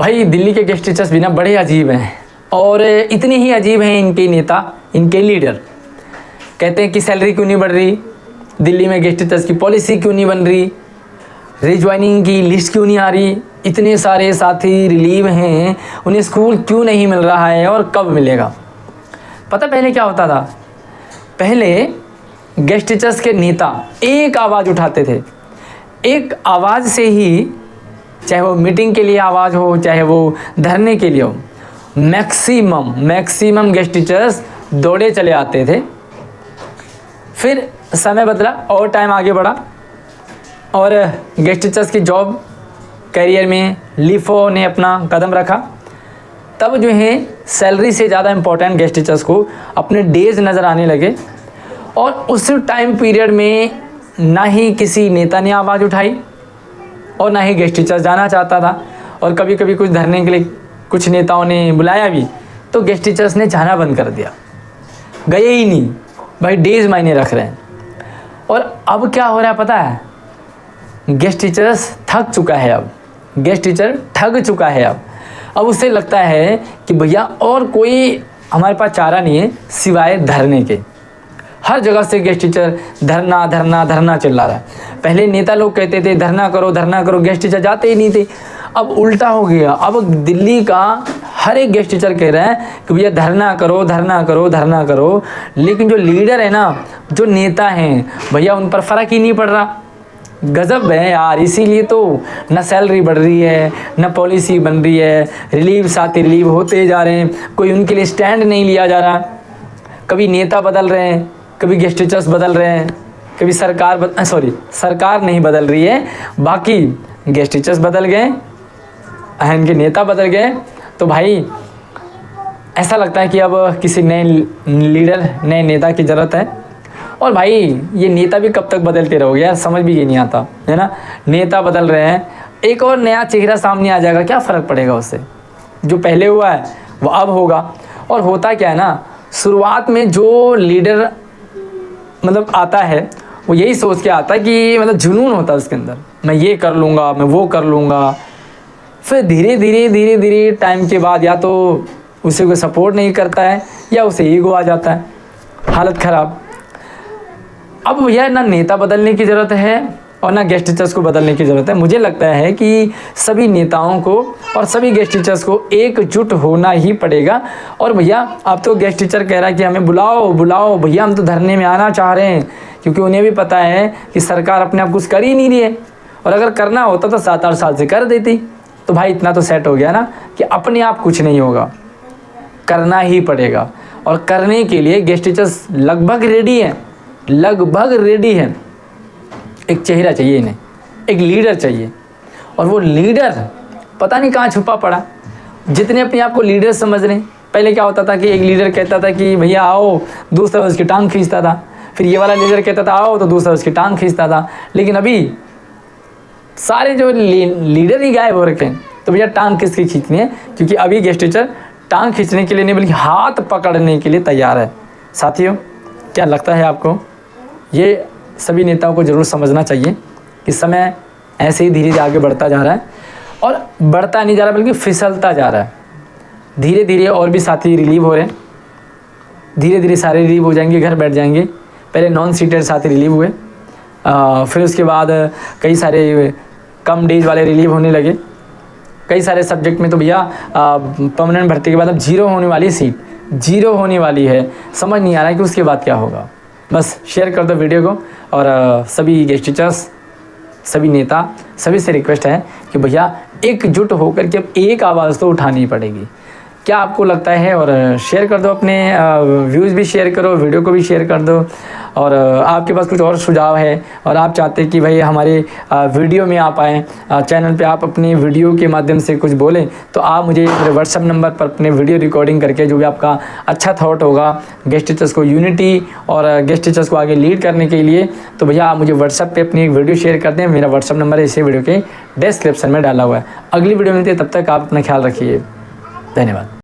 भाई दिल्ली के guest teachers भी ना बड़े अजीब हैं, और इतने ही अजीब हैं इनके नेता, इनके लीडर। कहते हैं कि सैलरी क्यों नहीं बढ़ रही, दिल्ली में गेस्ट टीचर्स की पॉलिसी क्यों नहीं बन रही, रिज्वाइनिंग की लिस्ट क्यों नहीं आ रही, इतने सारे साथी रिलीव हैं, उन्हें स्कूल क्यों नहीं मिल रहा है और कब मिलेगा। पता पहले क्या होता था, पहले गेस्ट टीचर्स के नेता एक आवाज़ उठाते थे, एक आवाज़ से ही, चाहे वो मीटिंग के लिए आवाज़ हो, चाहे वो धरने के लिए हो, मैक्सिमम गेस्ट टीचर्स दौड़े चले आते थे। फिर समय बदला और टाइम आगे बढ़ा और गेस्ट टीचर्स की जॉब करियर में लीफो ने अपना कदम रखा। तब जो है सैलरी से ज़्यादा इम्पोर्टेंट गेस्ट टीचर्स को अपने डेज नज़र आने लगे, और उस टाइम पीरियड में ना ही किसी नेता ने आवाज़ उठाई और ना ही गेस्ट टीचर्स जाना चाहता था। और कभी कभी कुछ धरने के लिए कुछ नेताओं ने बुलाया भी तो गेस्ट टीचर्स ने जाना बंद कर दिया, गए ही नहीं। भाई डेज मायने रख रहे हैं। और अब क्या हो रहा है पता है, गेस्ट टीचर्स थक चुका है, अब गेस्ट टीचर ठग चुका है। अब उसे लगता है कि भैया और कोई हमारे पास चारा नहीं है सिवाय धरने के। हर जगह से गेस्ट टीचर धरना धरना धरना चिल्ला रहा है। पहले नेता लोग कहते थे धरना करो, गेस्ट टीचर जाते ही नहीं थे। अब उल्टा हो गया, अब दिल्ली का हर एक गेस्ट टीचर कह रहा है कि भैया धरना करो। लेकिन जो लीडर है ना, जो नेता हैं भैया, उन पर फ़र्क ही नहीं पड़ रहा। गज़ब है यार। इसीलिए तो न सैलरी बढ़ रही है, न पॉलिसी बन रही है, रिलीव साथ रिलीव होते जा रहे हैं, कोई उनके लिए स्टैंड नहीं लिया जा रहा। कभी नेता बदल रहे हैं, कभी गेस्ट टीचर्स बदल रहे हैं, कभी सरकार नहीं बदल रही है, बाकी गेस्ट टीचर्स बदल गए, इनके नेता बदल गए। तो भाई ऐसा लगता है कि अब किसी नए लीडर, नए नेता की ज़रूरत है। और भाई ये नेता भी कब तक बदलते रहोगे यार, समझ भी ये नहीं आता है ना। नेता बदल रहे हैं, एक और नया चेहरा सामने आ जाएगा, क्या फ़र्क पड़ेगा उससे। जो पहले हुआ है वो अब होगा। और होता क्या है ना, शुरुआत में जो लीडर मतलब आता है वो यही सोच के आता है कि मतलब जुनून होता है उसके अंदर, मैं ये कर लूँगा, मैं वो कर लूँगा। फिर धीरे धीरे टाइम के बाद या तो उसे कोई सपोर्ट नहीं करता है या उसे ईगो आ जाता है, हालत ख़राब। अब भैया ना नेता बदलने की ज़रूरत है और ना गेस्ट टीचर्स को बदलने की ज़रूरत है। मुझे लगता है कि सभी नेताओं को और सभी गेस्ट टीचर्स को एकजुट होना ही पड़ेगा। और भैया अब तो गेस्ट टीचर कह रहा है कि हमें बुलाओ भैया, हम तो धरने में आना चाह रहे हैं, क्योंकि उन्हें भी पता है कि सरकार अपने आप कुछ कर ही नहीं रही है। और अगर करना होता तो 7-8 साल से कर देती। तो भाई इतना तो सेट हो गया ना कि अपने आप कुछ नहीं होगा, करना ही पड़ेगा। और करने के लिए गेस्ट टीचर्स लगभग रेडी हैं। एक चेहरा चाहिए इन्हें, एक लीडर चाहिए, और वो लीडर पता नहीं कहाँ छुपा पड़ा। जितने अपने आप को लीडर समझ रहे हैं, पहले क्या होता था कि एक लीडर कहता था कि भैया आओ, दूसरा उसकी टांग खींचता था। फिर ये वाला लीडर कहता था आओ, तो दूसरा उसकी टांग खींचता था। लेकिन अभी सारे जो लीडर ही गायब हो रखे हैं। तो भैया टांग किसकी खींचनी है, क्योंकि अभी गेस्ट टीचर टांग खींचने के लिए नहीं बल्कि हाथ पकड़ने के लिए तैयार है। साथियों, क्या लगता है आपको, ये सभी नेताओं को ज़रूर समझना चाहिए कि समय ऐसे ही धीरे धीरे आगे बढ़ता जा रहा है, और बढ़ता नहीं जा रहा बल्कि फिसलता जा रहा है। धीरे धीरे और भी साथी रिलीव हो रहे हैं, धीरे धीरे सारे रिलीव हो जाएंगे, घर बैठ जाएंगे। पहले नॉन सीटेड साथी रिलीव हुए, फिर उसके बाद कई सारे कम डेज वाले रिलीव होने लगे। कई सारे सब्जेक्ट में तो भैया परमानेंट भर्ती के बाद अब जीरो होने वाली है। समझ नहीं आ रहा है कि उसके बाद क्या होगा। बस शेयर कर दो वीडियो को, और सभी गेस्ट टीचर्स, सभी नेता, सभी से रिक्वेस्ट है कि भैया एकजुट होकर के अब एक आवाज़ तो उठानी पड़ेगी। क्या आपको लगता है? और शेयर कर दो, अपने व्यूज़ भी शेयर करो, वीडियो को भी शेयर कर दो। और आपके पास कुछ और सुझाव है और आप चाहते हैं कि भाई हमारे वीडियो में आप आएँ, चैनल पे आप अपनी वीडियो के माध्यम से कुछ बोलें, तो आप मुझे मेरे व्हाट्सएप नंबर पर अपने वीडियो रिकॉर्डिंग करके जो भी आपका अच्छा थॉट होगा गेस्ट टीचर्स को यूनिटी और गेस्ट टीचर्स को आगे लीड करने के लिए, तो भैया आप मुझे व्हाट्सएप पे अपनी एक वीडियो शेयर कर दें। मेरा व्हाट्सएप नंबर इसी वीडियो के डिस्क्रिप्शन में डाला हुआ है। अगली वीडियो मिलती है, तब तक आप अपना ख्याल रखिए। धन्यवाद।